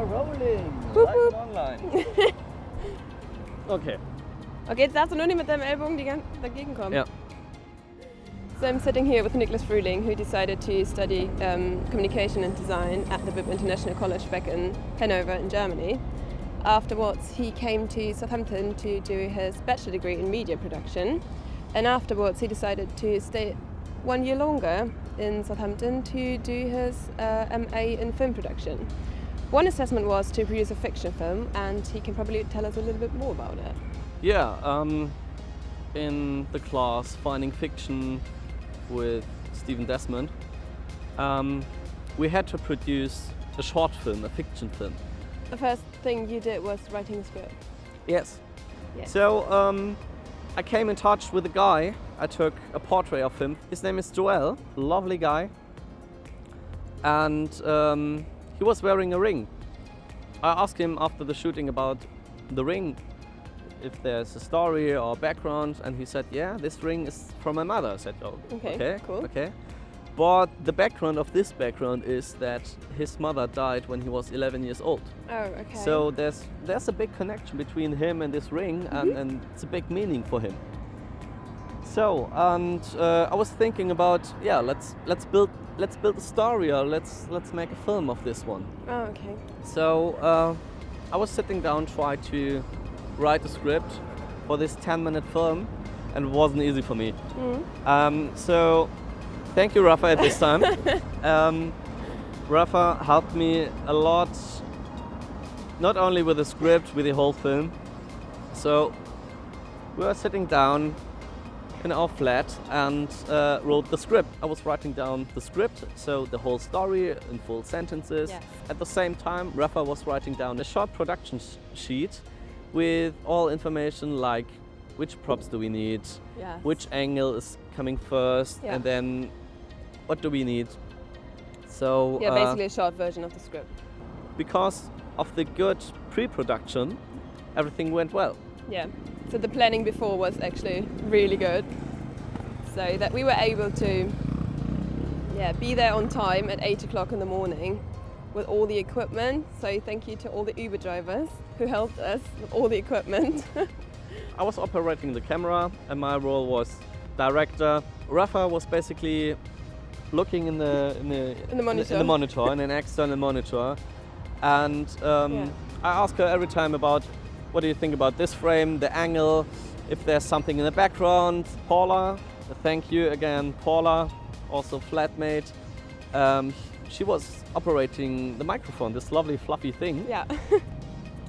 are rolling. Boop, Live boop. and online. Okay. Okay, jetzt darfst du nur nicht mit deinem Ellbogen dagegen kommen. Ja. So I'm sitting here with Niklas Frühling, who decided to study communication and design at the BIP International College back in Hanover in Germany. Afterwards, he came to Southampton to do his bachelor degree in media production. And afterwards, he decided to stay 1 year longer in Southampton to do his MA in film production. One assessment was to produce a fiction film, and he can probably tell us a little bit more about it. Yeah, in the class Finding Fiction with Stephen Desmond, we had to produce a short film, a fiction film. The first thing you did was writing a script. Yes. Yes. So I came in touch with a guy. I took a portrait of him. His name is Joel, lovely guy. And he was wearing a ring. I asked him after the shooting about the ring, if there's a story or background, and he said, yeah, this ring is from my mother. I said, oh, okay, cool. Okay. But the background of this background is that his mother died when he was 11 years old. Oh, okay. So there's a big connection between him and this ring, and it's a big meaning for him. So, and I was thinking about, yeah, let's build a story, or let's make a film of this one. Oh, okay. So I was sitting down, trying to write a script for this 10-minute film, and it wasn't easy for me. So thank you, Rafa, at this time. Rafa helped me a lot, not only with the script, with the whole film. So we were sitting down in our flat and wrote the script. I was writing down the script, so the whole story in full sentences. Yes. At the same time, Rafa was writing down a short production sheet with all information like which props do we need, Yes. which angle is coming first, Yeah. and then what do we need. So Yeah, basically a short version of the script. because of the good pre-production, everything went well. Yeah. So the planning before was actually really good. So that we were able to be there on time at 8 o'clock in the morning with all the equipment. So thank you to all the Uber drivers who helped us with all the equipment. I was operating the camera and my role was director. Rafa was basically looking in the monitor, in an external monitor, and I ask her every time about what do you think about this frame, the angle, if there's something in the background. Paula, thank you again, Paula, also flatmate. She was operating the microphone, this lovely fluffy thing. Yeah.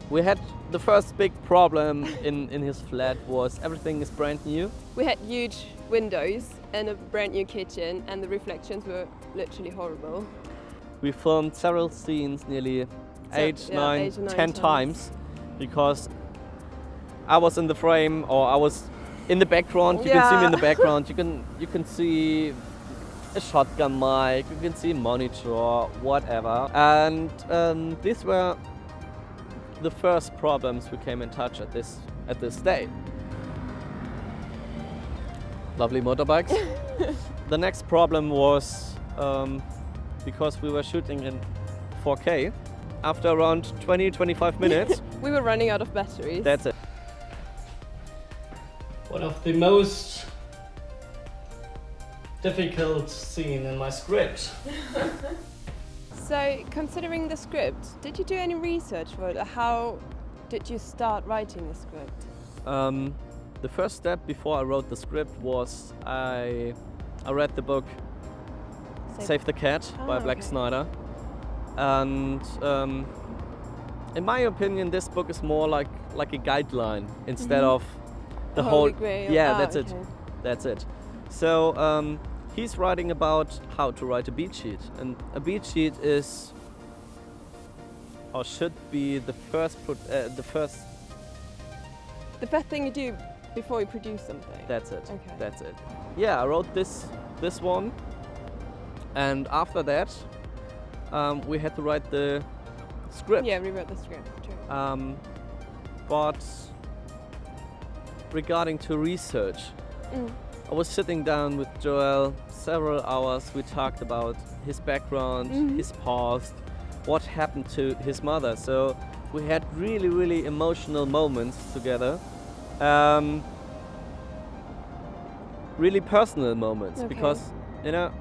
We had the first big problem in his flat was everything is brand new. We had huge windows and a brand new kitchen, and the reflections were literally horrible. We filmed several scenes, nearly 8, 9, 10 times, because I was in the frame, or I was in the background. You can see me in the background. You can see a shotgun mic. You can see a monitor, whatever. And these were the first problems we came in touch at this day. Lovely motorbikes. The next problem was because we were shooting in 4K. After around 20-25 minutes, we were running out of batteries. That's it. One of the most difficult scene in my script. So, considering the script, did you do any research for it? How did you start writing the script? The first step before I wrote the script was I read the book Save the Cat by Black Snyder. And in my opinion, this book is more like a guideline instead of the whole. Yeah, that's it. That's it. So he's writing about how to write a beat sheet, and a beat sheet is or should be the first thing you do before you produce something. That's it. Okay. That's it. Yeah, I wrote this one, and after that. We had to write the script. Yeah, we wrote the script, true. But regarding to research, I was sitting down with Joel several hours. We talked about his background, his past, what happened to his mother. So we had really, really emotional moments together. Really personal moments, because, you know,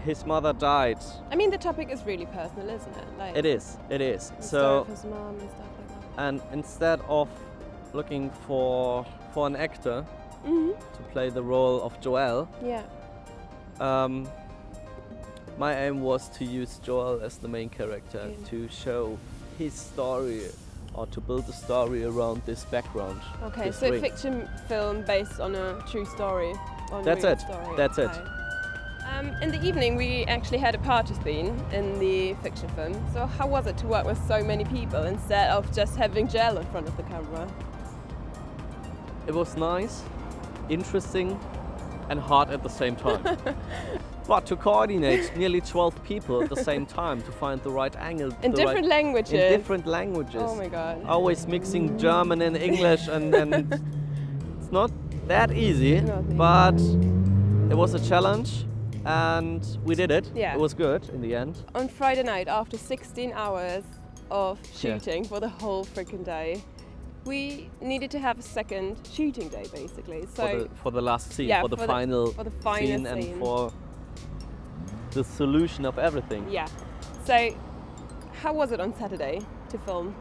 his mother died. I mean, the topic is really personal, isn't it? Like, It is. the So, story of his mom and stuff like that. and instead of looking for an actor to play the role of Joel, Yeah. my aim was to use Joel as the main character, to show his story, or to build a story around this background. Okay, this so ring. fiction film based on a true story. On That's real it. Story. That's it. In the evening, we actually had a party scene in the fiction film. So how was it to work with so many people instead of just having Joel in front of the camera? It was nice, interesting, and hard at the same time. But to coordinate nearly 12 people at the same time, to find the right angle. In different languages. In different languages. Oh my god. Always mixing German and English, and it's not that easy, but it was a challenge, and we did it. Yeah. It was good in the end. On Friday night, after 16 hours of shooting for the whole freaking day, we needed to have a second shooting day, basically. So For the last scene, yeah, for the final final scene, and scene. for the solution of everything. Yeah. So how was it on Saturday to film?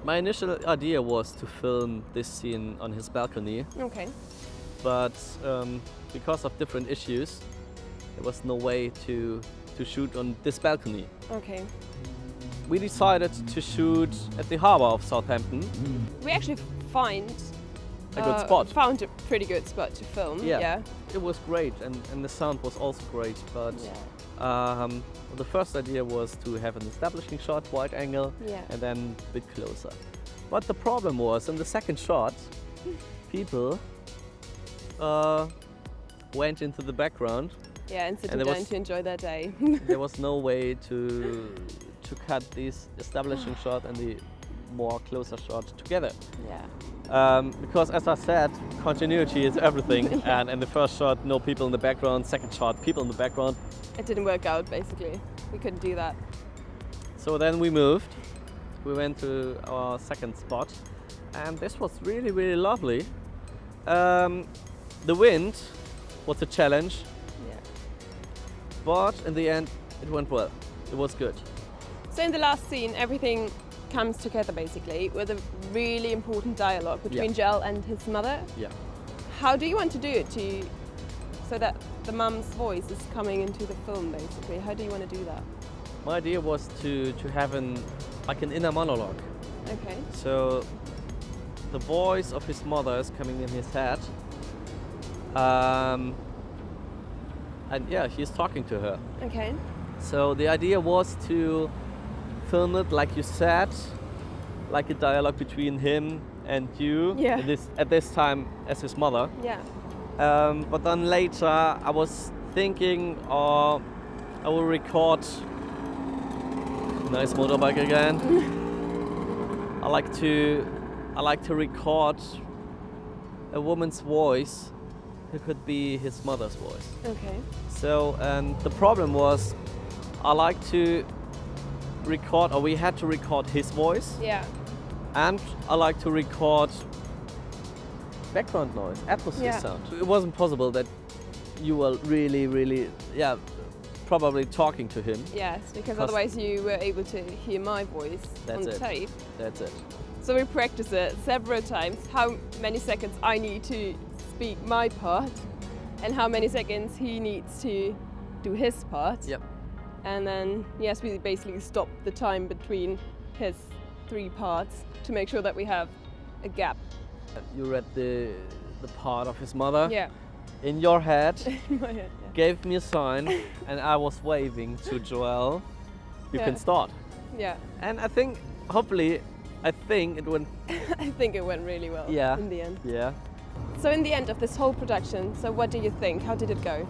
My initial idea was to film this scene on his balcony, Okay. but because of different issues, there was no way to shoot on this balcony. Okay. We decided to shoot at the harbor of Southampton. We actually found A good spot. Found a pretty good spot to film. Yeah. It was great, and the sound was also great, but the first idea was to have an establishing shot, wide angle, Yeah. and then a bit closer. But the problem was, in the second shot, people went into the background. Yeah, and sitting there down was- to enjoy their day. There was no way to cut this establishing shot and the more closer shot together. Yeah. Because, as I said, continuity is everything. And in the first shot, no people in the background. Second shot, people in the background. It didn't work out, basically. We couldn't do that. So then we moved. We went to our second spot, and this was really, really lovely. The wind was a challenge, Yeah. but in the end, it went well. It was good. So in the last scene, everything comes together, basically, with a really important dialogue between Joel and his mother. Yeah. How do you want to do it so that the mum's voice is coming into the film, basically? How do you want to do that? My idea was to have an inner monologue. Okay. So the voice of his mother is coming in his head, and yeah, he's talking to her. Okay. So the idea was to film it, like you said, like a dialogue between him and you. Yeah. At this time as his mother. Yeah. But then later I was thinking, I will record. Nice motorbike again. I like to record a woman's voice who could be his mother's voice. Okay. So, and the problem was, I like to record, or we had to record his voice, Yeah. and I like to record background noise, atmosphere sound. It wasn't possible that you were really, probably talking to him. Yes, because otherwise you were able to hear my voice on That's it. tape. That's it. So we practiced it several times, how many seconds I need to speak my part and how many seconds he needs to do his part. Yep. And then, yes, we basically stopped the time between his three parts to make sure that we have a gap. You read the part of his mother Yeah. in your head, In my head, yeah. gave me a sign, and I was waving to Joel. You can Yeah. start. Yeah. And I think, hopefully, it went. I think it went really well Yeah. in the end. Yeah. So in the end of this whole production, so what do you think? How did it go?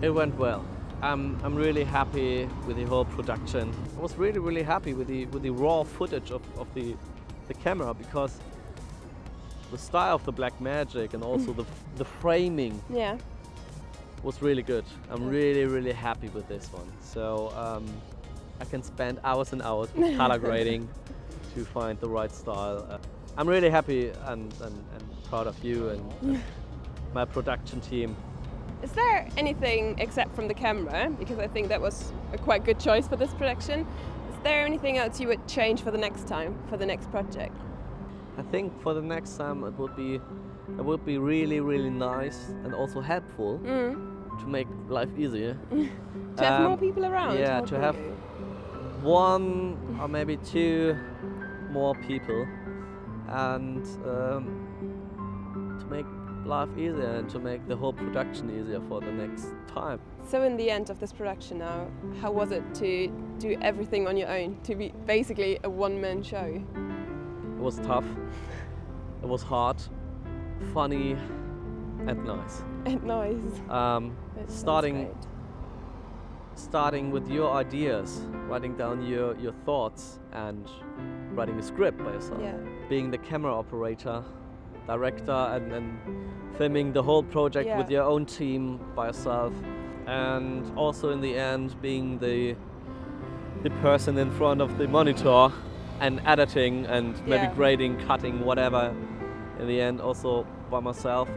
It went well. I'm really happy with the whole production. I was really happy with the raw footage of the camera, because the style of the black magic and also the framing Yeah. was really good. I'm really happy with this one. So I can spend hours and hours with color grading to find the right style. I'm really happy and proud of you and my production team. Is there anything, except from the camera, because I think that was a quite good choice for this production, is there anything else you would change for the next time, for the next project? I think for the next time it would be really, really nice and also helpful to make life easier. To have more people around? Yeah, to have one or maybe two more people and to make life easier and to make the whole production easier for the next time. So in the end of this production now, how was it to do everything on your own, to be basically a one-man show? It was tough, it was hard, funny and nice. And nice. Starting with your ideas, writing down your thoughts and writing a script by yourself. Yeah. Being the camera operator, director and filming the whole project with your own team by yourself, and also in the end being the person in front of the monitor and editing and maybe grading, cutting, whatever. In the end also by myself.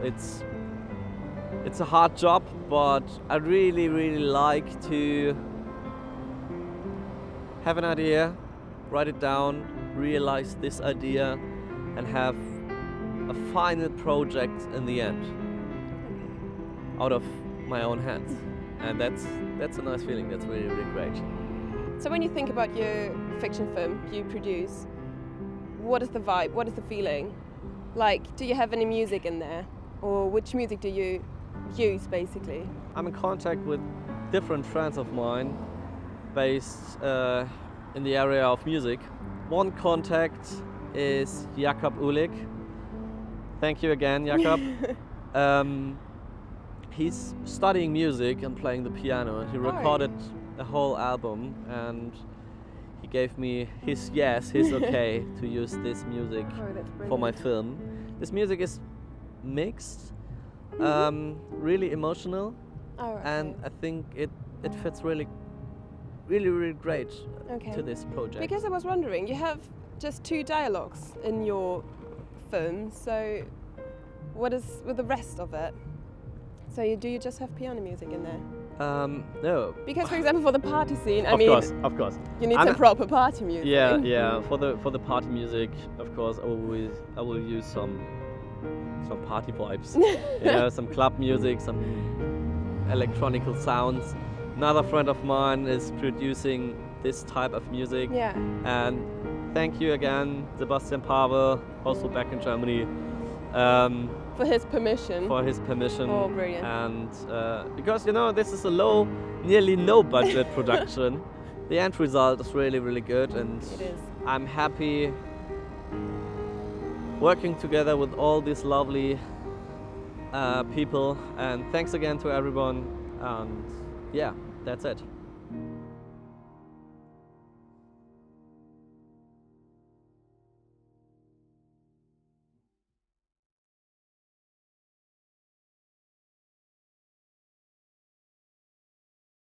It's a hard job, but I really, really like to have an idea, write it down, realize this idea and have a final project in the end out of my own hands, and that's a nice feeling. That's really, really great. So when you think about your fiction film you produce, what is the vibe, what is the feeling? Like, do you have any music in there, or which music do you use basically? I'm in contact with different friends of mine based in the area of music. One contact is JAKOB UHLIG. Thank you again, Jakob. He's studying music and playing the piano, and he recorded a whole album, and he gave me his okay to use this music for my film. This music is mixed, really emotional, and I think it fits really great to this project. Because I was wondering, you have just 2 dialogues in your film, so what is with the rest of it? So do you just have piano music in there? No. Because, for example, for the party scene, of course, you need some proper party music. Yeah. For the party music, of course, I will use some party vibes. Some club music, some electronical sounds. Another friend of mine is producing this type of music. Yeah. And thank you again, SEBASTIAN PAVEL, also back in Germany. For his permission. Oh, brilliant. And because, this is a nearly no budget production, the end result is really, really good, and it is. I'm happy working together with all these lovely people, and thanks again to everyone, and yeah, that's it.